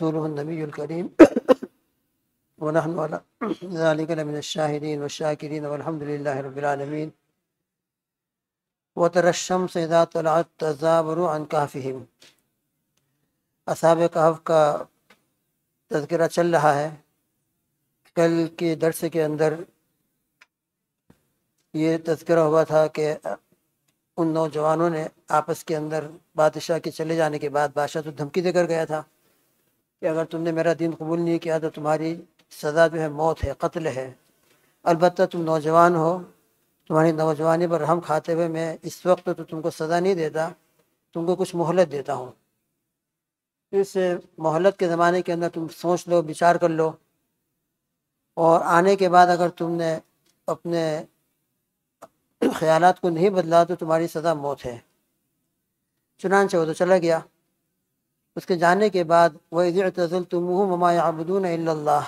ورسوله النبي الكريم ونحن على ذلك لمن الشاهدين والشاكرين والحمد لله رب العالمين. وترى الشمس إذا طلعت تزاور عن كهفهم. اصحاب کہف کا تذکرہ چل رہا ہے. کل کے درس کے اندر یہ تذکرہ ہوا تھا کہ ان نوجوانوں نے آپس کے اندر بادشاہ کے چلے جانے کے بعد بادشاہ تو دھمکی دے کر گیا تھا کہ اگر تم نے میرا دین قبول نہیں کیا تو تمہاری سزا جو ہے موت ہے، قتل ہے. البتہ تم نوجوان ہو، تمہاری نوجوانی پر رحم کھاتے ہوئے میں اس وقت تو تم کو سزا نہیں دیتا، تم کو کچھ مہلت دیتا ہوں. اس مہلت کے زمانے کے اندر تم سوچ لو، بچار کر لو، اور آنے کے بعد اگر تم نے اپنے خیالات کو نہیں بدلا تو تمہاری سزا موت ہے. چنانچہ وہ تو چلا گیا. اس کے جانے کے بعد وَإِذِ اعْتَزَلْتُمُوهُمْ وَمَا يَعْبُدُونَ إِلَّا اللَّهِ،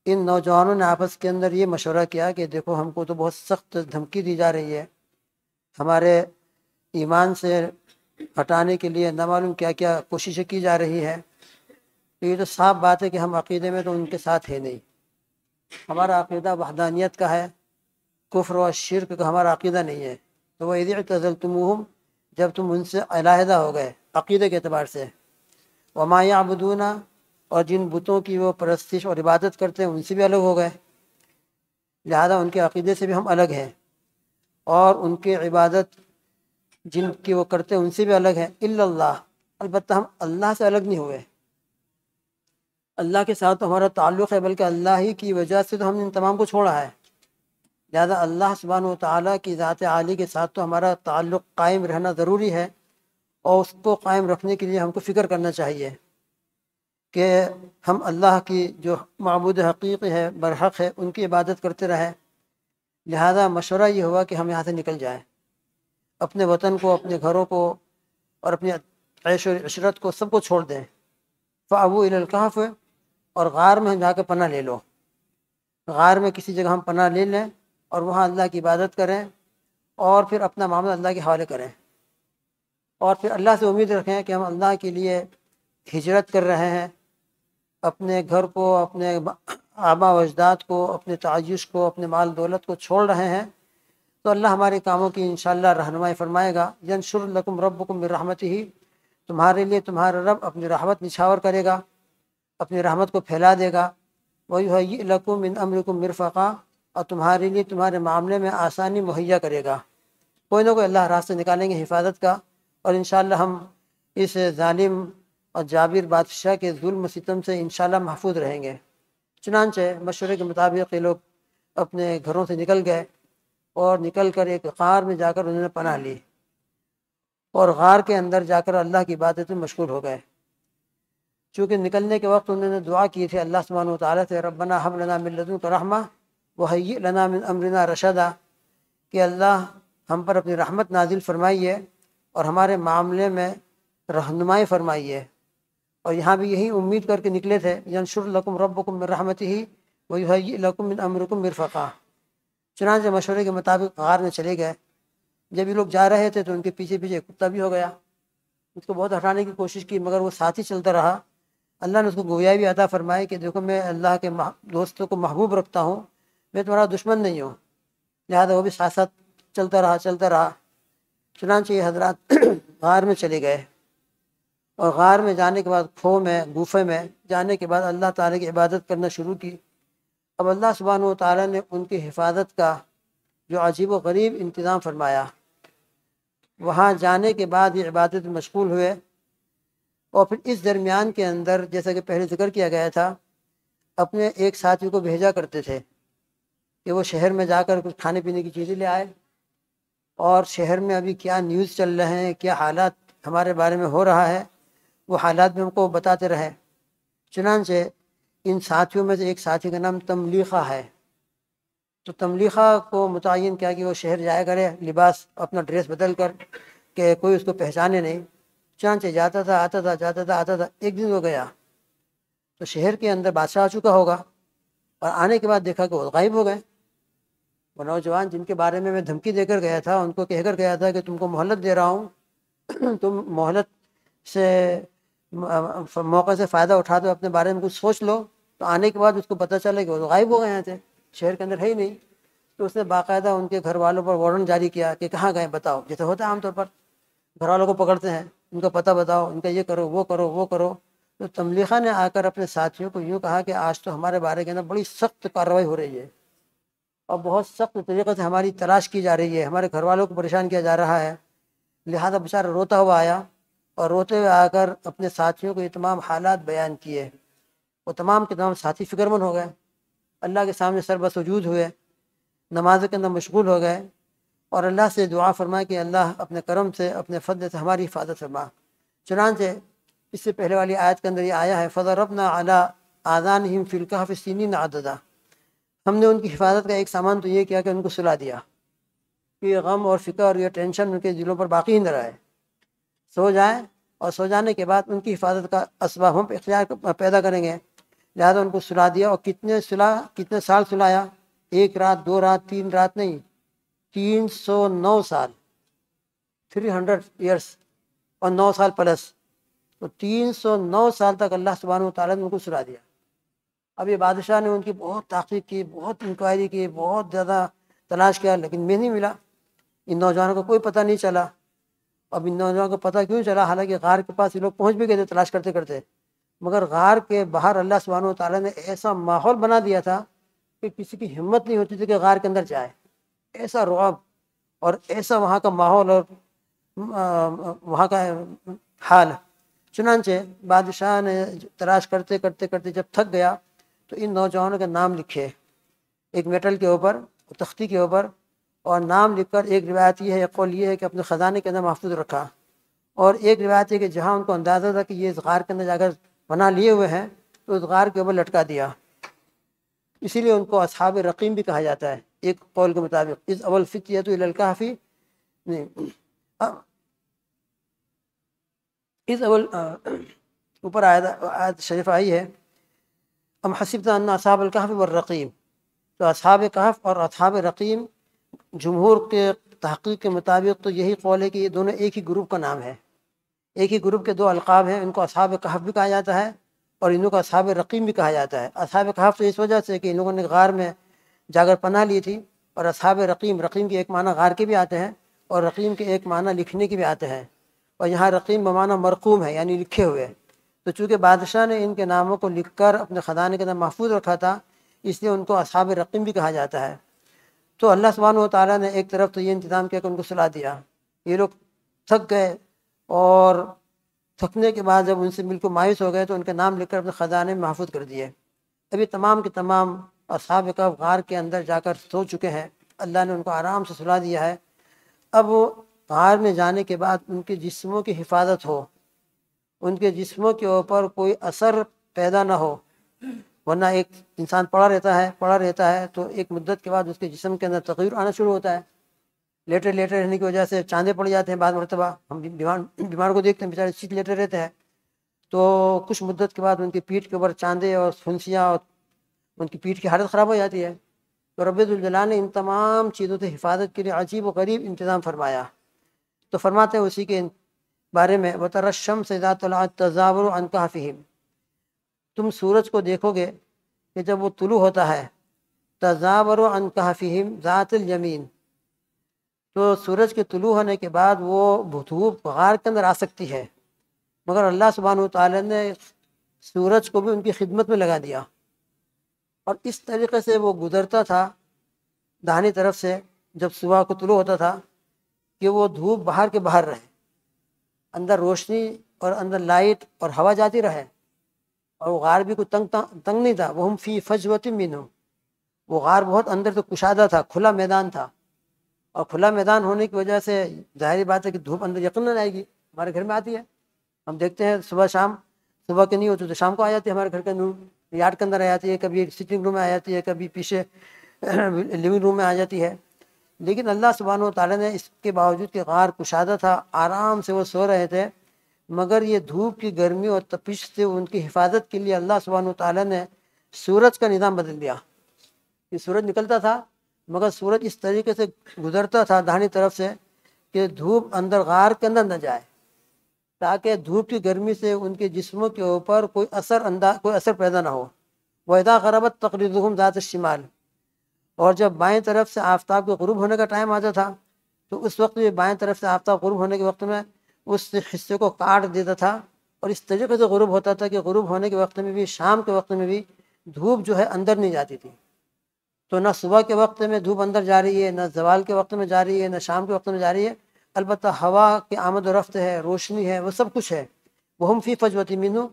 ان نوجوانوں نے آپس کے اندر یہ مشورہ کیا کہ دیکھو ہم کو تو بہت سخت دھمکی دی جا رہی ہے، ہمارے ایمان سے ہٹانے کے لیے نہ معلوم کیا کیا کوششیں کی جا رہی ہے. یہ تو صاف بات ہے کہ ہم عقیدے میں تو ان کے ساتھ ہے نہیں. ہمارا عقیدہ وحدانیت کا ہے، کفر و شرک کا ہمارا عقیدہ نہیں ہے. تو وَإِذِ اعْتَزَلْتُمُوهُمْ، جب تم ان سے علیحدہ ہو گئے عقیدے کے اعتبار سے، وَمَا يَعْبُدُونَ، اور جن بتوں کی وہ پرستش اور عبادت کرتے ہیں ان سے بھی الگ ہو گئے، لہذا ان کے عقیدے سے بھی ہم الگ ہیں، اور ان کی عبادت جن کی وہ کرتے ہیں ان سے بھی الگ ہے. الا اللہ، البتہ ہم اللہ سے الگ نہیں ہوئے. اللہ کے ساتھ تو ہمارا تعلق ہے، بلکہ اللہ ہی کی وجہ سے تو ہم نے ان تمام کو چھوڑا ہے. لہذا اللہ سبحانہ و تعالیٰ کی ذات عالی کے ساتھ تو ہمارا تعلق قائم رہنا ضروری ہے، اور اس کو قائم رکھنے کے لیے ہم کو فکر کرنا چاہیے کہ ہم اللہ کی جو معبود حقیقی ہے، برحق ہے، ان کی عبادت کرتے رہیں. لہذا مشورہ یہ ہوا کہ ہم یہاں سے نکل جائیں، اپنے وطن کو، اپنے گھروں کو، اور اپنی عیش و عشرت کو، سب کو چھوڑ دیں. فَأَوُوا إِلَى الْكَهْفِ، اور غار میں ہم جا کے پناہ لے لو. غار میں کسی جگہ ہم پناہ لے لیں اور وہاں اللہ کی عبادت کریں، اور پھر اپنا معاملہ اللہ کے حوالے کریں، اور پھر اللہ سے امید رکھیں کہ ہم اللہ کے لیے ہجرت کر رہے ہیں، اپنے گھر کو، اپنے آبا و اجداد کو، اپنے تعیش کو، اپنے مال دولت کو چھوڑ رہے ہیں، تو اللہ ہمارے کاموں کی انشاءاللہ رہنمائی فرمائے گا. يَنْشُرْ لَكُمْ رَبُّكُمْ مِنْ رَحْمَتِهِ، تمہارے لیے تمہارا رب اپنی رحمت نچھاور کرے گا، اپنی رحمت کو پھیلا دے گا. وَيُهَيِّئْ لَكُمْ مِنْ أَمْرِكُمْ مِرْفَقًا، اور تمہارے لیے تمہارے معاملے میں آسانی مہیا کرے گا. کوئی نہ کوئی اللہ راستہ نکالیں گے حفاظت کا، اور انشاءاللہ ہم اس ظالم اور جابر بادشاہ کے ظلم و ستم سے انشاءاللہ محفوظ رہیں گے. چنانچہ مشورے کے مطابق یہ لوگ اپنے گھروں سے نکل گئے، اور نکل کر ایک غار میں جا کر انہوں نے پناہ لی، اور غار کے اندر جا کر اللہ کی عبادت میں مشغول ہو گئے. چونکہ نکلنے کے وقت انہوں نے دعا کی تھی اللہ سبحانہ و تعالیٰ سے، ربنا ہب لنا من لدنک رحمہ وہیئ لنا من امرنا رشدا، کہ اللہ ہم پر اپنی رحمت نازل فرمائیے اور ہمارے معاملے میں رہنمائی فرمائیے. اور یہاں بھی یہی امید کر کے نکلے تھے، ینشر لکم ربکم من رحمتہ ویہیئ لکم من امرکم مرفقا. چنانچہ مشورے کے مطابق غار میں چلے گئے. جب یہ لوگ جا رہے تھے تو ان کے پیچھے پیچھے ایک کتا بھی ہو گیا. اس کو بہت ہٹانے کی کوشش کی، مگر وہ ساتھ ہی چلتا رہا. اللہ نے اس کو گویائی بھی عطا فرمائی کہ دیکھو میں اللہ کے دوستوں کو محبوب رکھتا ہوں، میں تمہارا دشمن نہیں ہوں. لہذا وہ بھی ساتھ ساتھ چلتا رہا. چنانچہ یہ حضرات غار میں چلے گئے، اور غار میں جانے کے بعد کھو میں، گوفے میں جانے کے بعد اللہ تعالیٰ کی عبادت کرنا شروع کی. اب اللہ سبحانہ و تعالیٰ نے ان کی حفاظت کا جو عجیب و غریب انتظام فرمایا. وہاں جانے کے بعد یہ عبادت میں مشغول ہوئے، اور پھر اس درمیان کے اندر جیسا کہ پہلے ذکر کیا گیا تھا، اپنے ایک ساتھی کو بھیجا کرتے تھے کہ وہ شہر میں جا کر کچھ کھانے پینے کی چیزیں لے آئے، اور شہر میں ابھی کیا نیوز چل رہے ہیں، کیا حالات ہمارے بارے میں ہو رہا ہے، وہ حالات بھی ہم کو بتاتے رہے. چنانچہ ان ساتھیوں میں سے ایک ساتھی کا نام تملیخہ ہے. تو تملیخہ کو متعین کیا کہ وہ شہر جایا کرے لباس اپنا ڈریس بدل کر، کہ کوئی اس کو پہچانے نہیں. چنانچہ جاتا تھا، آتا تھا، جاتا تھا، آتا تھا. ایک دن وہ گیا تو شہر کے اندر بادشاہ آ چکا ہوگا، اور آنے کے بعد دیکھا کہ وہ غائب ہو گئے. وہ نوجوان جن کے بارے میں دھمکی دے کر گیا تھا، ان کو کہہ کر گیا تھا کہ تم کو مہلت دے رہا ہوں، تم مہلت سے موقع سے فائدہ اٹھاتے ہوئے اپنے بارے میں کچھ سوچ لو، تو آنے کے بعد اس کو پتہ چلے کہ وہ غائب ہو گئے ہیں تھے، شہر کے اندر ہے ہی نہیں، تو اس نے باقاعدہ ان کے گھر والوں پر وارنٹ جاری کیا کہ کہاں گئے بتاؤ، جیسے ہوتا ہے عام طور پر گھر والوں کو پکڑتے ہیں، ان کا پتہ بتاؤ، ان کا یہ کرو وہ کرو وہ کرو۔ تو تملیغہ نے آ کر اپنے ساتھیوں کو یوں کہا کہ آج تو ہمارے بارے کے اندر بڑی سخت کارروائی ہو رہی ہے اور بہت سخت طریقے سے ہماری تلاش کی جا رہی ہے، ہمارے گھر والوں کو پریشان کیا جا رہا ہے۔ لہذا بیچارہ روتا ہوا آیا اور روتے ہوئے آ کر اپنے ساتھیوں کو یہ تمام حالات بیان کیے۔ وہ تمام کے تمام ساتھی فکر مند ہو گئے، اللہ کے سامنے سر بسجود ہوئے، نماز کے اندر مشغول ہو گئے اور اللہ سے دعا فرمایا کہ اللہ اپنے کرم سے اپنے فضل سے ہماری حفاظت فرما۔ چنانچہ اس سے پہلے والی آیت کے اندر یہ آیا ہے فَضَرَبْنَا عَلَىٰ آذَانِهِمْ فِي الْكَهْفِ سِنِينَ عَدَدًا، ہم نے ان کی حفاظت کا ایک سامان تو یہ کیا کہ ان کو سلا دیا کہ یہ غم اور فکر اور یہ ٹینشن ان کے دلوں پر باقی نہ رہے، سو جائیں اور سو جانے کے بعد ان کی حفاظت کا اسباب ہم اختیار پیدا کریں گے، لہذا ان کو سلا دیا۔ اور کتنے سال سلایا؟ 1 رات 2 رات 3 رات نہیں، 309 سال، 300 ایئرس اور 9 سال پلس، تو 309 سال تک اللہ سبحانہ وتعالیٰ نے ان کو سلا دیا۔ اب یہ بادشاہ نے ان کی بہت تحقیق کی، بہت انکوائری کی، بہت زیادہ تلاش کیا، لیکن میں نہیں ملا، ان نوجوانوں کو کوئی پتہ نہیں چلا۔ اب ان نوجوانوں کو پتہ کیوں چلا؟ حالانکہ غار کے پاس یہ لوگ پہنچ بھی گئے تھے تلاش کرتے کرتے، مگر غار کے باہر اللہ سبحانہ وتعالیٰ نے ایسا ماحول بنا دیا تھا کہ کسی کی ہمت نہیں ہوتی تھی کہ غار کے اندر جائے، ایسا رعب اور ایسا وہاں کا ماحول اور وہاں کا حال۔ چنانچہ بادشاہ نے تلاش کرتے کرتے کرتے جب تھک گیا تو ان نوجوانوں کے نام لکھے ایک میٹل کے اوپر، تختی کے اوپر، اور نام لکھ کر ایک روایت یہ ہے، ایک قول یہ ہے کہ اپنے خزانے کے اندر محفوظ رکھا، اور ایک روایت ہے کہ جہاں ان کو اندازہ تھا کہ یہ اس غار کے اندر جا کر پناہ لیے ہوئے ہیں تو اس غار کے اوپر لٹکا دیا۔ اسی لیے ان کو اصحاب رقیم بھی کہا جاتا ہے ایک قول کے مطابق، اذ اول فتیۃ الی الکہف، اس اول اوپر آیت شریف آئی ہے ام حسبت ان اصحاب الکہف والرقیم، تو اصحاب کہف اور اصحاب رقیم جمہور کے تحقیق کے مطابق تو یہی قول ہے کہ یہ دونوں ایک ہی گروپ کا نام ہے، ایک ہی گروپ کے 2 القاب ہیں، ان کو اصحاب کہف بھی کہا جاتا ہے اور ان کو اصحاب رقیم بھی کہا جاتا ہے۔ اصحاب کہف تو اس وجہ سے کہ ان لوگوں نے غار میں جا کر پناہ لی تھی، اور اصحاب رقیم کے ایک معنی غار کے بھی آتے ہیں اور رقیم کے ایک معنی لکھنے کے بھی آتے ہیں، اور یہاں رقیم بمعنی مرقوم ہے یعنی لکھے ہوئے، تو چونکہ بادشاہ نے ان کے ناموں کو لکھ کر اپنے خزانے کے اندر محفوظ رکھا تھا اس لیے ان کو اصحاب رقیم بھی کہا جاتا ہے۔ تو اللہ سبحانہ و تعالیٰ نے ایک طرف تو یہ انتظام کیا کہ ان کو سلا دیا، یہ لوگ تھک گئے اور تھکنے کے بعد جب ان سے بالکل مایوس ہو گئے تو ان کے نام لکھ کر اپنے خزانے میں محفوظ کر دیے۔ ابھی تمام کے تمام اصحاب کہف غار کے اندر جا کر سو چکے ہیں، اللہ نے ان کو آرام سے سلا دیا ہے۔ اب غار میں جانے کے بعد ان کے جسموں کی حفاظت ہو، ان کے جسموں کے اوپر کوئی اثر پیدا نہ ہو، ورنہ ایک انسان پڑا رہتا ہے تو ایک مدت کے بعد اس کے جسم کے اندر تغیر آنا شروع ہوتا ہے، لیٹے رہنے کی وجہ سے چاندے پڑ جاتے ہیں، بعض مرتبہ ہم بیمار کو دیکھتے ہیں بیچارے سیٹ لیٹے رہتے ہیں، تو کچھ مدت کے بعد ان کی پیٹھ کے اوپر چاندے اور پھنسیاں اور ان کی پیٹھ کی حالت خراب ہو جاتی ہے۔ تو رب ذوالجلال نے ان تمام چیزوں سے حفاظت کے لیے عجیب و غریب انتظام فرمایا۔ تو فرماتے ہیں اسی کے بارے میں وَتَرَى الشَّمْسَ إِذَا طَلَعَت تَزَاوَرُ عَنْ كَهْفِهِمْ، تم سورج کو دیکھو گے کہ جب وہ طلوع ہوتا ہے تزاور عن کہفہم ذات الیمین، تو سورج کے طلوع ہونے کے بعد وہ دھوپ غار کے اندر آ سکتی ہے، مگر اللہ سبحانہ وتعالی نے سورج کو بھی ان کی خدمت میں لگا دیا، اور اس طریقے سے وہ گزرتا تھا داہنی طرف سے جب صبح کو طلوع ہوتا تھا کہ وہ دھوپ باہر کے باہر رہے، اندر روشنی اور اندر لائٹ اور ہوا جاتی رہے، اور وہ غار بھی کوئی تنگ نہیں تھا، وہ ہم فی فجوۃ منہ، وہ غار بہت اندر سے کشادہ تھا، کھلا میدان تھا، اور کھلا میدان ہونے کی وجہ سے ظاہری بات ہے کہ دھوپ اندر یقیناً آئے گی، ہمارے گھر میں آتی ہے، ہم دیکھتے ہیں صبح شام، صبح کے نہیں ہوتی تو شام کو آ جاتی ہے ہمارے گھر کے اندر، یارڈ کے اندر آ جاتی ہے، کبھی سٹنگ روم میں آ جاتی ہے، کبھی پیچھے لیونگ روم میں آ جاتی ہے، لیکن اللہ سبحانہ و تعالیٰ نے اس کے باوجود کہ غار کشادہ تھا، آرام سے وہ سو رہے تھے، مگر یہ دھوپ کی گرمی اور تپش سے ان کی حفاظت کے لیے اللہ سبحانہ و تعالیٰ نے سورج کا نظام بدل دیا، کہ سورج نکلتا تھا مگر سورج اس طریقے سے گزرتا تھا داہنی طرف سے کہ دھوپ اندر غار کے اندر نہ جائے، تاکہ دھوپ کی گرمی سے ان کے جسموں کے اوپر کوئی اثر پیدا نہ ہو۔ وَإِذَا غَرَبَتْ تَقْرِضُهُمْ ذَاتَ الشِّمَالِ، اور جب بائیں طرف سے آفتاب کے غروب ہونے کا ٹائم آتا تھا تو اس وقت بھی بائیں طرف سے آفتاب غروب ہونے کے وقت میں اس حصے کو کاٹ دیتا تھا، اور اس طریقے سے غروب ہوتا تھا کہ غروب ہونے کے وقت میں بھی، شام کے وقت میں بھی دھوپ جو ہے اندر نہیں جاتی تھی۔ تو نہ صبح کے وقت میں دھوپ اندر جا رہی ہے، نہ زوال کے وقت میں جا رہی ہے، نہ شام کے وقت میں جا رہی ہے، البتہ ہوا کی آمد و رفت ہے، روشنی ہے، وہ سب کچھ ہے۔ وَهُمْ فِي فَجْوَةٍ مِّنْهُ،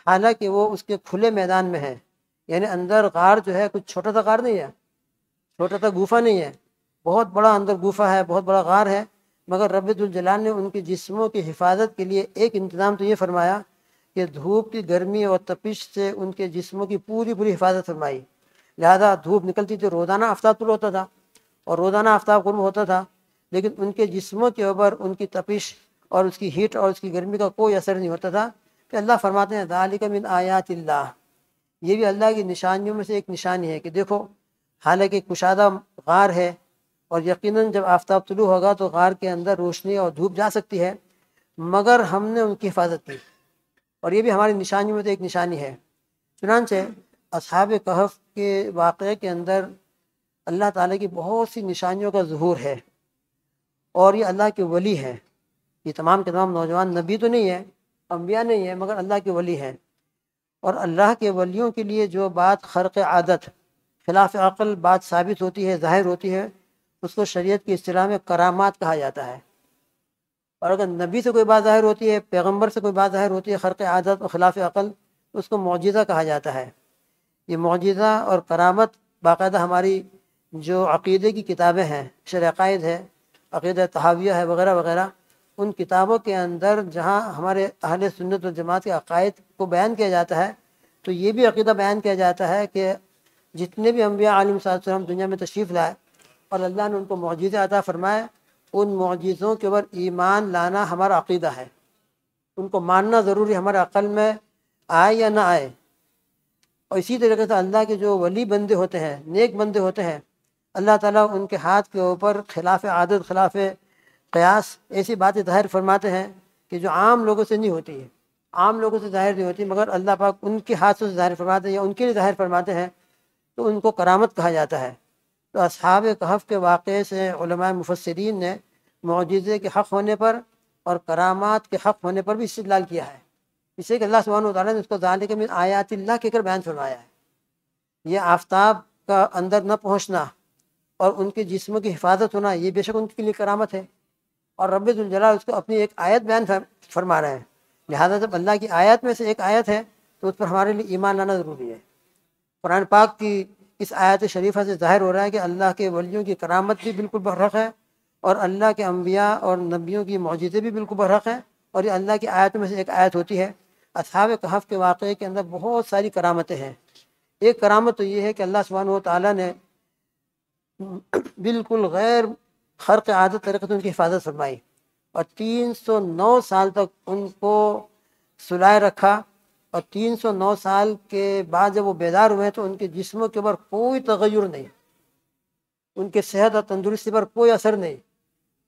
حالانکہ وہ اس کے کھلے میدان میں ہے، یعنی اندر غار جو ہے کچھ چھوٹا سا غار نہیں ہے، چھوٹا سا گوفہ نہیں ہے، بہت بڑا اندر گوفہ ہے، بہت بڑا غار ہے، مگر رب ذوالجلال نے ان کے جسموں کی حفاظت کے لیے ایک انتظام تو یہ فرمایا کہ دھوپ کی گرمی اور تپش سے ان کے جسموں کی پوری حفاظت فرمائی۔ لہذا دھوپ نکلتی تھی، روزانہ آفتاب طلوع ہوتا تھا اور روزانہ آفتاب غروب ہوتا تھا، لیکن ان کے جسموں کے اوپر ان کی تپش اور اس کی ہیٹ اور اس کی گرمی کا کوئی اثر نہیں ہوتا تھا۔ کہ اللہ فرماتے ہیں ذالک من آیات اللہ، یہ بھی اللہ کی نشانیوں میں سے ایک نشانی ہے کہ دیکھو، حالانکہ کشادہ غار ہے اور یقیناً جب آفتاب طلوع ہوگا تو غار کے اندر روشنی اور دھوپ جا سکتی ہے، مگر ہم نے ان کی حفاظت کی، اور یہ بھی ہماری نشانیوں میں سے ایک نشانی ہے۔ چنانچہ اصحاب کہف کے واقعے کے اندر اللہ تعالیٰ کی بہت سی نشانیوں کا ظہور ہے، اور یہ اللہ کے ولی ہیں۔ یہ تمام کے تمام نوجوان نبی تو نہیں ہے، انبیاء نہیں ہے، مگر اللہ کے ولی ہیں، اور اللہ کے ولیوں کے لیے جو بات خرق عادت، خلاف عقل بات ثابت ہوتی ہے، ظاہر ہوتی ہے، اس کو شریعت کی اصطلاح میں کرامات کہا جاتا ہے۔ اور اگر نبی سے کوئی بات ظاہر ہوتی ہے، پیغمبر سے کوئی بات ظاہر ہوتی ہے خرق عادت اور خلاف عقل، اس کو معجزہ کہا جاتا ہے۔ یہ معجزہ اور کرامت باقاعدہ ہماری جو عقیدے کی کتابیں ہیں، شرح عقائد ہے، عقیدہ طحاویہ ہے، وغیرہ وغیرہ، ان کتابوں کے اندر جہاں ہمارے اہل سنت والجماعت کے عقائد کو بیان کیا جاتا ہے، تو یہ بھی عقیدہ بیان کیا جاتا ہے کہ جتنے بھی انبیاء علیہ السلام دنیا میں تشریف لائے اور اللہ نے ان کو معجزے عطا فرمائے، ان معجزوں کے اوپر ایمان لانا ہمارا عقیدہ ہے، ان کو ماننا ضروری، ہمارے عقل میں آئے یا نہ آئے۔ اور اسی طریقے سے اللہ کے جو ولی بندے ہوتے ہیں، نیک بندے ہوتے ہیں، اللہ تعالیٰ ان کے ہاتھ کے اوپر خلاف عادت، خلاف قیاس ایسی باتیں ظاہر فرماتے ہیں کہ جو عام لوگوں سے نہیں ہوتی ہے، عام لوگوں سے ظاہر نہیں ہوتی، مگر اللہ پاک ان کے ہاتھوں سے ظاہر فرماتے ہیں یا ان کے لیے ظاہر فرماتے ہیں، تو ان کو کرامت کہا جاتا ہے۔ تو اصحاب کہف کے واقعے سے علماء مفسرین نے معجزے کے حق ہونے پر اور کرامات کے حق ہونے پر بھی استدلال کیا ہے، اس سے کہ اللہ سبحانہ وتعالیٰ نے اس کو ذالک من آیات اللہ کہہ کر بیان فرمایا ہے۔ یہ آفتاب کا اندر نہ پہنچنا اور ان کے جسموں کی حفاظت ہونا، یہ بے شک ان کے لیے کرامت ہے، اور رب ذوالجلال اس کو اپنی ایک آیت بیان فرما رہے ہیں۔ لہذا جب اللہ کی آیت میں سے ایک آیت ہے تو اس پر ہمارے لیے ایمان لانا ضروری ہے۔ قرآن پاک کی اس آیت شریفہ سے ظاہر ہو رہا ہے کہ اللہ کے ولیوں کی کرامت بھی بالکل برحق ہے، اور اللہ کے انبیاء اور نبیوں کی معجزے بھی بالکل برحق ہیں، اور یہ اللہ کی آیتوں میں سے ایک آیت ہوتی ہے۔ اصحاب کہف کے واقعے کے اندر بہت ساری کرامتیں ہیں۔ ایک کرامت تو یہ ہے کہ اللہ سبحانہ و تعالیٰ نے بالکل غیر خرق عادت طریقے سے ان کی حفاظت فرمائی، اور 309 سال تک ان کو سلائے رکھا، اور 309 سال کے بعد جب وہ بیدار ہوئے تو ان کے جسموں کے اوپر کوئی تغیر نہیں، ان کے صحت اور تندرستی پر کوئی اثر نہیں،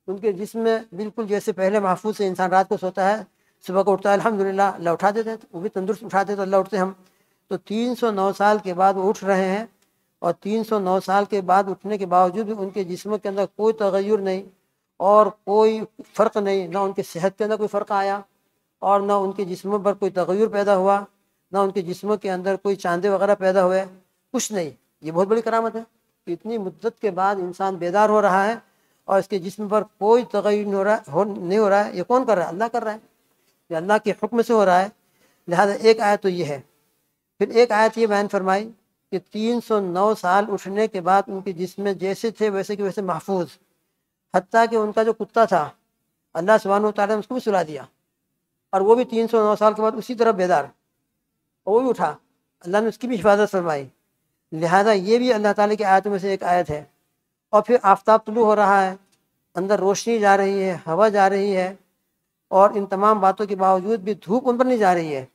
ان کے جسم میں بالکل جیسے پہلے محفوظ سے انسان رات کو سوتا ہے، صبح کو اٹھتا ہے الحمدللہ اللہ اٹھا دیتے ہیں، وہ بھی تندرست اٹھاتے تو اللہ اٹھتے ہم، تو 309 سال کے بعد وہ اٹھ رہے ہیں، اور 309 سال کے بعد اٹھنے کے باوجود بھی ان کے جسموں کے اندر کوئی تغیر نہیں اور کوئی فرق نہیں، نہ ان کی صحت کے اندر کوئی فرق آیا اور نہ ان کے جسموں پر کوئی تغیر پیدا ہوا، نہ ان کے جسموں کے اندر کوئی چاندے وغیرہ پیدا ہوئے، کچھ نہیں۔ یہ بہت بڑی کرامت ہے کہ اتنی مدت کے بعد انسان بیدار ہو رہا ہے اور اس کے جسم پر کوئی تغیر نہیں ہو رہا ہے۔ یہ کون کر رہا ہے؟ اللہ کر رہا ہے، یہ اللہ کے حکم سے ہو رہا ہے۔ لہذا ایک آیت تو یہ ہے۔ پھر ایک آیت یہ بیان فرمائی کہ 309 سال اٹھنے کے بعد ان کے جسم میں جیسے تھے ویسے کہ ویسے محفوظ، حتیٰ کہ ان کا جو کتا تھا اللہ سبحانہ وتعالیٰ نے اس کو بھی سلا دیا، اور وہ بھی 309 سال کے بعد اسی طرح بیدار، اور وہ بھی اٹھا، اللہ نے اس کی بھی حفاظت فرمائی۔ لہذا یہ بھی اللہ تعالیٰ کی آیتوں میں سے ایک آیت ہے۔ اور پھر آفتاب طلوع ہو رہا ہے، اندر روشنی جا رہی ہے، ہوا جا رہی ہے، اور ان تمام باتوں کے باوجود بھی دھوپ ان پر نہیں جا رہی ہے،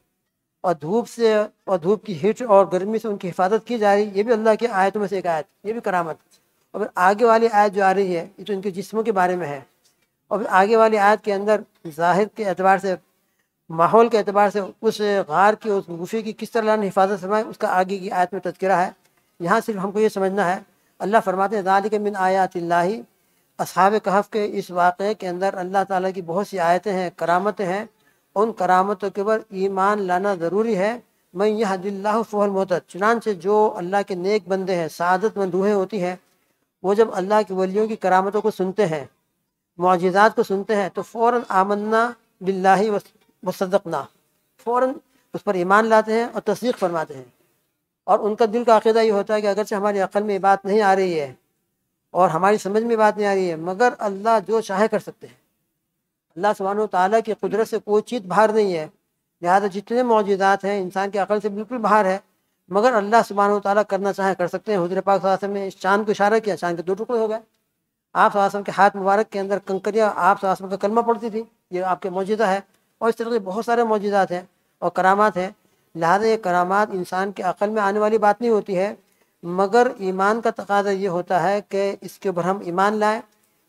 اور دھوپ سے اور دھوپ کی ہیٹ اور گرمی سے ان کی حفاظت کی جا رہی ہے۔ یہ بھی اللہ کی آیتوں میں سے ایک آیت، یہ بھی کرامت۔ اور پھر آگے والی آیت جو آ رہی ہے یہ تو ان کے جسموں کے بارے میں ہے، اور پھر آگے والی آیت کے اندر ظاہر کے اعتبار سے ماحول کے اعتبار سے اس غار کی اس گفے کی کس طرح اللہ نے حفاظت فرمائی اس کا آگے کی آیت میں تذکرہ ہے۔ یہاں صرف ہم کو یہ سمجھنا ہے، اللہ فرماتے ہیں ذالک من آیات اللہ، اصحاب کہف کے اس واقعے کے اندر اللہ تعالیٰ کی بہت سی آیتیں ہیں، کرامتیں ہیں، ان کرامتوں کے اوپر ایمان لانا ضروری ہے۔ من یہد اللہ فہو المہتد، چنانچہ جو اللہ کے نیک بندے ہیں، سعادت مند روحیں ہوتی ہیں، وہ جب اللہ کے ولیوں کی کرامتوں کو سنتے ہیں، معجزات کو سنتے ہیں، تو فوراً آمنا باللہ وصدقنا، فوراً اس پر ایمان لاتے ہیں اور تصدیق فرماتے ہیں۔ اور ان کا دل کا عقیدہ یہ ہوتا ہے کہ اگرچہ ہماری عقل میں یہ بات نہیں آ رہی ہے اور ہماری سمجھ میں بات نہیں آ رہی ہے، مگر اللہ جو چاہے کر سکتے ہیں۔ اللہ سبحانہ و تعالیٰ کی قدرت سے کوئی چیز باہر نہیں ہے، لہذا جتنے معجزات ہیں انسان کی عقل سے بالکل باہر ہے، مگر اللہ سبحانہ و تعالیٰ کرنا چاہے کر سکتے ہیں۔ حضور پاک صلی اللہ علیہ وسلم نے اس چاند کو اشارہ کیا، چاند کے 2 ٹکڑے ہو گئے۔ آپ صلی اللہ علیہ وسلم کے ہاتھ مبارک کے اندر کنکریاں آپ صلی اللہ علیہ وسلم کا کلمہ پڑتی تھی، یہ آپ کے معجزہ ہے۔ اور اس طرح کے بہت سارے معجزات ہیں اور کرامات ہیں، لہذا یہ کرامات انسان کے عقل میں آنے والی بات نہیں ہوتی ہے، مگر ایمان کا تقاضا یہ ہوتا ہے کہ اس کے اوپر ہم ایمان لائیں،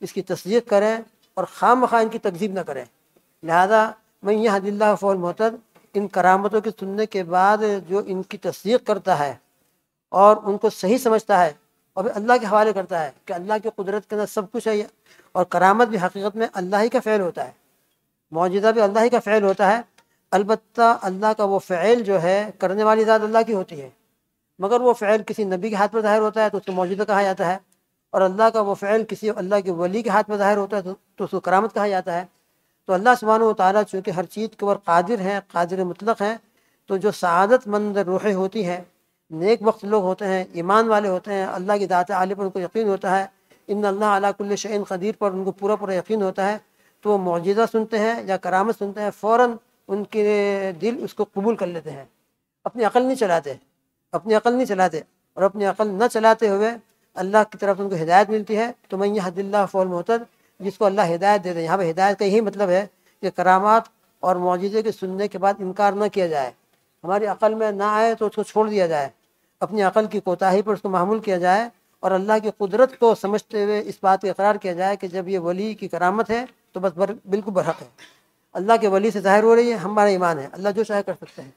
اس کی تصدیق کریں اور خواہ مخواہ ان کی تکذیب نہ کریں۔ لہذا من یہد اللہ فہو المہتد، ان کرامتوں کے سننے کے بعد جو ان کی تصدیق کرتا ہے اور ان کو صحیح سمجھتا ہے اور پھر اللہ کے حوالے کرتا ہے کہ اللہ کی قدرت کے اندر سب کچھ ہے، اور کرامت بھی حقیقت میں اللہ ہی کا فعل ہوتا ہے، معجزہ بھی اللہ ہی کا فعل ہوتا ہے۔ البتہ اللہ کا وہ فعل جو ہے کرنے والی ذات اللہ کی ہوتی ہے، مگر وہ فعل کسی نبی کے ہاتھ میں ظاہر ہوتا ہے تو اس کو معجزہ کہا جاتا ہے، اور اللہ کا وہ فعل کسی اللہ کے ولی کے ہاتھ میں ظاہر ہوتا ہے تو اس کو کرامت کہا جاتا ہے۔ تو اللہ سبحانہ و تعالیٰ چونکہ ہر چیز کے اوپر قادر ہیں، قادر مطلق ہیں، تو جو سعادت مند روحیں ہوتی ہیں، نیک وقت لوگ ہوتے ہیں، ایمان والے ہوتے ہیں، اللہ کی ذات عالیہ پر ان کو یقین ہوتا ہے، ان اللہ علی کل شیء قدیر پر ان کو پورا پورا یقین ہوتا ہے، تو وہ معجزہ سنتے ہیں یا کرامت سنتے ہیں، فوراً ان کے دل اس کو قبول کر لیتے ہیں، اپنی عقل نہیں چلاتے، اپنی عقل نہیں چلاتے، اور اپنی عقل نہ چلاتے ہوئے اللہ کی طرف ان کو ہدایت ملتی ہے۔ تو من یہد اللہ فہو المہتد، جس کو اللہ ہدایت دے دے۔ یہاں پہ ہدایت کا یہی مطلب ہے کہ کرامات اور معجزے کے سننے کے بعد انکار نہ کیا جائے، ہماری عقل میں نہ آئے تو اس کو چھوڑ دیا جائے، اپنی عقل کی کوتاہی پر اس کو معمول کیا جائے، اور اللہ کی قدرت کو سمجھتے ہوئے اس بات کا اقرار کیا جائے کہ جب یہ ولی کی کرامت ہے تو بس بالکل برحق ہے، اللہ کے ولی سے ظاہر ہو رہی ہے، ہمارا ایمان ہے، اللہ جو چاہے کر سکتے ہیں،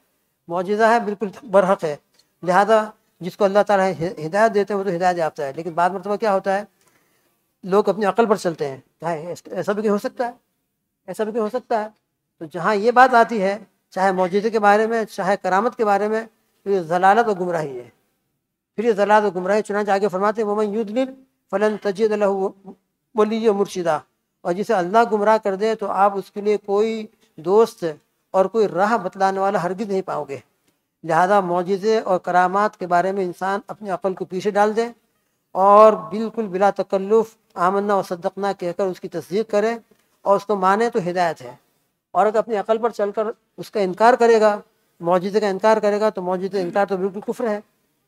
معجزہ ہے، بالکل برحق ہے۔ لہذا جس کو اللہ تعالیٰ ہدایت دیتے ہیں وہ تو ہدایت یافتہ ہے۔ لیکن بعض مرتبہ کیا ہوتا ہے، لوگ اپنی عقل پر چلتے ہیں، ایسا بھی ہو سکتا ہے، ایسا بھی ہو سکتا ہے۔ تو جہاں یہ بات آتی ہے، چاہے معجزے کے بارے میں چاہے کرامت کے بارے میں، تو یہ ضلالت اور گمراہی ہے، پھر یہ ضلالت اور گمراہی۔ چنانچہ آگے فرماتے ہیں وَمَن يُضْلِلْ فَلَن تَجِدَ لَهُ وَلِيًّا مُرْشِدًا، اور جسے اللہ گمراہ کر دے تو آپ اس کے لیے کوئی دوست اور کوئی راہ بتلانے والا ہرگز نہیں پاؤ گے۔ لہذا معجزے اور کرامات کے بارے میں انسان اپنی عقل کو پیچھے ڈال دے اور بالکل بلا تکلف آمنا و صدقنا کہہ کر اس کی تصدیق کرے اور اس کو مانے تو ہدایت ہے۔ اور اگر اپنی عقل پر چل کر اس کا انکار کرے گا، معجزے کا انکار کرے گا، تو معجزے انکار تو بالکل کفر ہے۔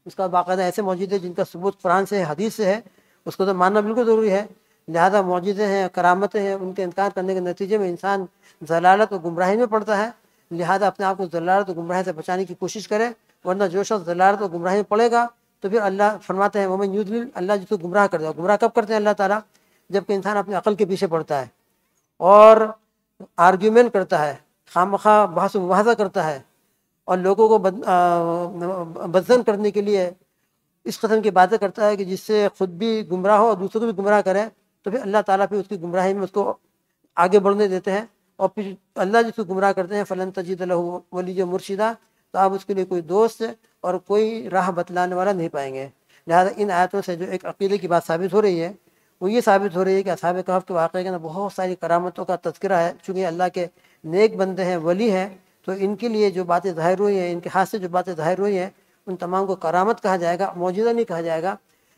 اس کا باقاعدہ ایسے معجزے جن کا ثبوت قرآن سے ہے، حدیث سے ہے، اس کو تو ماننا بالکل ضروری ہے۔ لہذا معجزے ہیں، کرامتیں ہیں، ان کے انکار کرنے کے نتیجے میں انسان ضلالت و گمراہی میں پڑتا ہے۔ لہذا اپنے آپ کو ضلالت و گمراہی سے بچانے کی کوشش کرے، ورنہ جو شخص ضلالت و گمراہی میں پڑے گا تو پھر اللہ فرماتے ہیں وَمَن يُضْلِلْ، اللہ جس کو گمراہ کر دے۔ گمراہ کب کرتے ہیں اللہ تعالیٰ؟ جب کہ انسان اپنی عقل کے پیچھے پڑتا ہے اور آرگیومنٹ کرتا ہے، خواہ بحث و مباحثہ کرتا ہے، اور لوگوں کو بدظن کرنے کے لیے اس قسم کی باتیں کرتا ہے کہ جس سے خود بھی گمراہ ہو اور دوسروں کو بھی گمراہ کرے، تو پھر اللہ تعالیٰ پھر اس کی گمراہی میں اس کو آگے بڑھنے دیتے ہیں، اور پھر اللہ جس کو گمراہ کرتے ہیں فلن تجد لہ ولیًّا مرشدا، تو آپ اس کے لیے کوئی دوست اور کوئی راہ بتلانے والا نہیں پائیں گے۔ لہذا ان آیتوں سے جو ایک عقیدے کی بات ثابت ہو رہی ہے وہ یہ ثابت ہو رہی ہے کہ اصحاب کہف کے واقعے کے اندر بہت ساری کرامتوں کا تذکرہ ہے۔ چونکہ اللہ کے نیک بندے ہیں، ولی ہیں، تو ان کے لیے جو باتیں ظاہر ہوئی ہیں، ان کے ہاتھ سے جو باتیں ظاہر ہوئی ہیں، ان تمام کو کرامت کہا جائے گا، معجزہ نہیں کہا جائے گا۔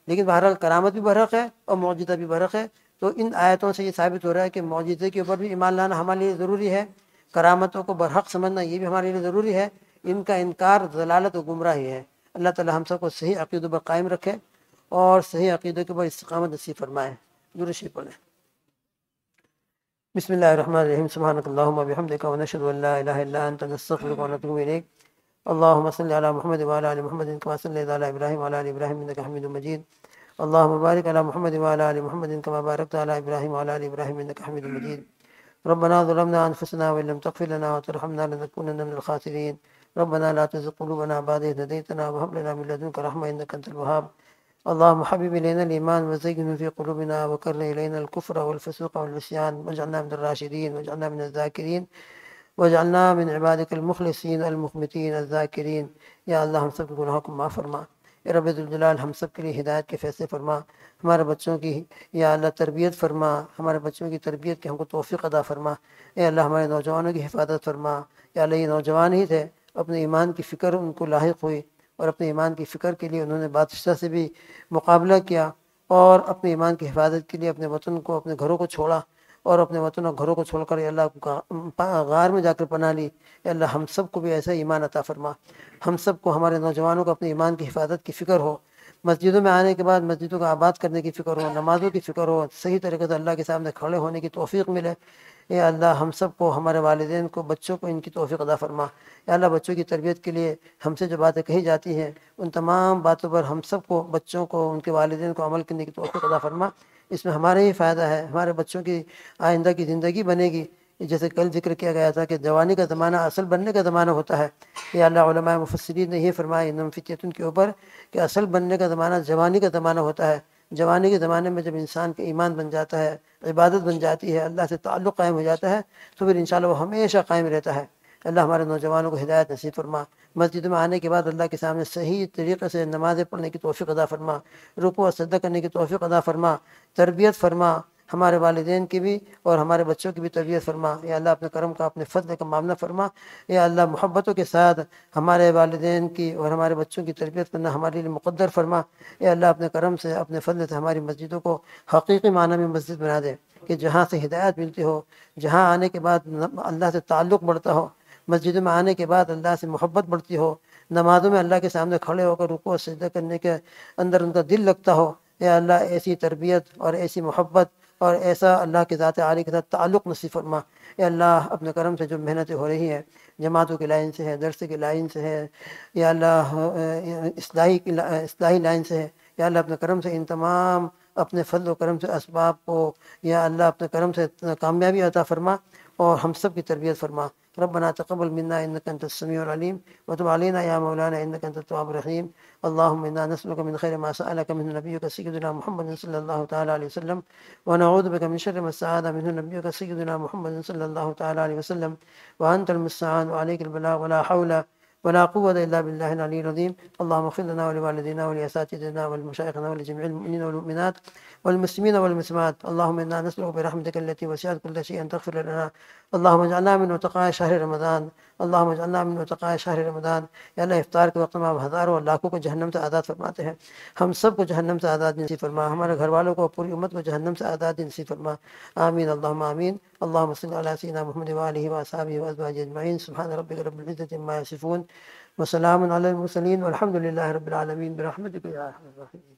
لیکن بہرحال کرامت بھی برحق ہے اور معجزہ بھی برحق ہے۔ تو ان آیتوں سے یہ ثابت ہو رہا ہے کہ معجزے کے اوپر بھی ایمان لانا ہمارے لیے ضروری ہے، کرامتوں کو برحق سمجھنا یہ بھی ہمارے لیے ضروری ہے۔ ان کا انکار ضلالت و گمراہی ہے۔ اللہ تعالی ہم سب کو صحیح عقیدوں پر قائم رکھے اور صحیح عقیدوں کے اوپر استقامت نصیب فرمائے۔ درود شریف پڑھیں۔ بسم اللہ الرحمن الرحیم، سبحانک اللہم و بحمدک ونشہد ان لا الہ الا انت نستغفرک ونتوب الیک۔ اللہم صلی علی محمد وعلی آل محمد کما صلیت علی ابراہیم وعلی آل ابراہیم انک حمید مجید۔ اللہم بارک علی محمد وعلی آل محمد کما بارکت علی ابراہیم وعلی آل ابراہیم انک حمید مجید۔ ربنا ظلمنا أنفسنا وإن لم تغفر لنا وترحمنا لنكونن من الخاسرين. ربنا لا تزغ قلوبنا بعد إذ هديتنا وهب لنا من لدنك رحمة إنك أنت الوهاب. اللهم حبب إلينا الإيمان وزينه في قلوبنا وكره إلينا الكفر والفسوق والعصيان واجعلنا من الراشدين واجعلنا من الذاكرين واجعلنا من عبادك المخلصین المخبتین الذاکرین. یا اللہ ہم سب کے گناہوں کو معاف فرما. اے رب ذوالجلال ہم سب کے لیے ہدایت کے فیصلے فرما. ہمارے بچوں کی یا اللہ تربیت فرما. ہمارے بچوں کی تربیت کی ہم کو توفیق عطا فرما. اے اللہ ہمارے نوجوانوں کی حفاظت فرما. یا اللہ یہ نوجوان ہی تھے اپنے ایمان کی فکر ان کو لاحق ہوئی اور اپنے ایمان کی فکر کے لیے انہوں نے بادشاہ سے بھی مقابلہ کیا اور اپنے ایمان کی حفاظت کے لیے اپنے وطن کو اپنے گھروں کو چھوڑا اور اپنے وطن اور گھروں کو چھوڑ کر اللہ غار میں جا کر پناہ لی. اے اللہ ہم سب کو بھی ایسا ایمان عطا فرما. ہم سب کو ہمارے نوجوانوں کو اپنے ایمان کی حفاظت کی فکر ہو. مسجدوں میں آنے کے بعد مسجدوں کو آباد کرنے کی فکر ہو. نمازوں کی فکر ہو. صحیح طریقے سے اللہ کے سامنے کھڑے ہونے کی توفیق ملے. اے اللہ ہم سب کو ہمارے والدین کو بچوں کو ان کی توفیق عطا فرما. اے اللہ بچوں کی تربیت کے لیے ہم سے جو باتیں کہی جاتی ہیں ان تمام باتوں پر ہم سب کو بچوں کو ان کے والدین کو عمل کرنے کی توفیق عطا فرما. اس میں ہمارے ہی فائدہ ہے. ہمارے بچوں کی آئندہ کی زندگی بنے گی. جیسے کل ذکر کیا گیا تھا کہ جوانی کا زمانہ اصل بننے کا زمانہ ہوتا ہے. یہ اللہ علماء مفسرین نے یہ فرمایا انہم فتیۃ کے اوپر کہ اصل بننے کا زمانہ جوانی کا زمانہ ہوتا ہے. جوانی کے زمانے میں جب انسان کا ایمان بن جاتا ہے, عبادت بن جاتی ہے, اللہ سے تعلق قائم ہو جاتا ہے تو پھر انشاءاللہ وہ ہمیشہ قائم رہتا ہے. اللہ ہمارے نوجوانوں کو ہدایت نصیب فرما. مسجد میں آنے کے بعد اللہ کے سامنے صحیح طریقے سے نمازیں پڑھنے کی توفیق عطا فرما. رکوع و سجدہ کرنے کی توفیق عطا فرما. تربیت فرما ہمارے والدین کی بھی اور ہمارے بچوں کی بھی تربیت فرما. یا اللہ اپنے کرم کا اپنے فضل کا معاملہ فرما. یا اللہ محبتوں کے ساتھ ہمارے والدین کی اور ہمارے بچوں کی تربیت کرنا ہمارے لیے مقدر فرما. یا اللہ اپنے کرم سے اپنے فضل سے ہماری مسجدوں کو حقیقی معنی میں مسجد بنا دے کہ جہاں سے ہدایت ملتی ہو, جہاں آنے کے بعد اللہ سے تعلق بڑھتا ہو, مسجدوں میں آنے کے بعد اللہ سے محبت بڑھتی ہو, نمازوں میں اللہ کے سامنے کھڑے ہو کر رکوع و سجدہ کرنے کے اندر ان کا دل لگتا ہو. یا اللہ ایسی تربیت اور ایسی محبت اور ایسا اللہ کے ذات عالی کے ساتھ تعلق نصیب فرما. اے اللہ اپنے کرم سے جو محنتیں ہو رہی ہیں جماعتوں کی لائن سے ہے, درس کی لائن سے ہے, یا اللہ اصلاحی لائن سے ہے, یا اللہ اپنے کرم سے ان تمام اپنے فضل و کرم سے اسباب کو یا اللہ اپنے کرم سے کامیابی عطا فرما اور ہم سب کی تربیت فرما. ربنا تقبل منا انك انت السميع العليم وتب علينا يا مولانا انك انت التواب الرحيم. اللهم انا نسالك من خير ما سالك منه نبيك سيدنا محمد صلى الله تعالى عليه وسلم ونعوذ بك من شر ما استعاذ منه نبيك سيدنا محمد صلى الله تعالى عليه وسلم وانت المستعان وعليك البلاغ ولا حول ولا قوة إلا بالله العلي العظيم. اللهم اغفر لنا ولوالدينا ولأساتذتنا ولمشايخنا ولجميع المؤمنين والمؤمنات والمسلمين والمسلمات. اللهم إنا نسألك برحمتك التي وسعت كل شيء أن تغفر لنا. اللهم اجعلنا من متقاء شهر رمضان. اللهم اجعلنا من متقاء شهر رمضان. یا اللہ افطار کے وقت میں آپ ہزاروں اور لاکھوں کو جہنم سے آزاد فرماتے ہیں. ہم سب کو جہنم سے آزاد نصیب فرما. ہمارے گھر والوں کو پوری امت کو جہنم سے آزاد نصیب فرما. آمین اللهم آمین. اللهم صل على سيدنا محمد وآله وأصحابه وأزواجه أجمعين. سبحان ربك رب العزة عما يصفون وسلام على المرسلين والحمد لله رب العالمين برحمتك يا أرحم الراحمين.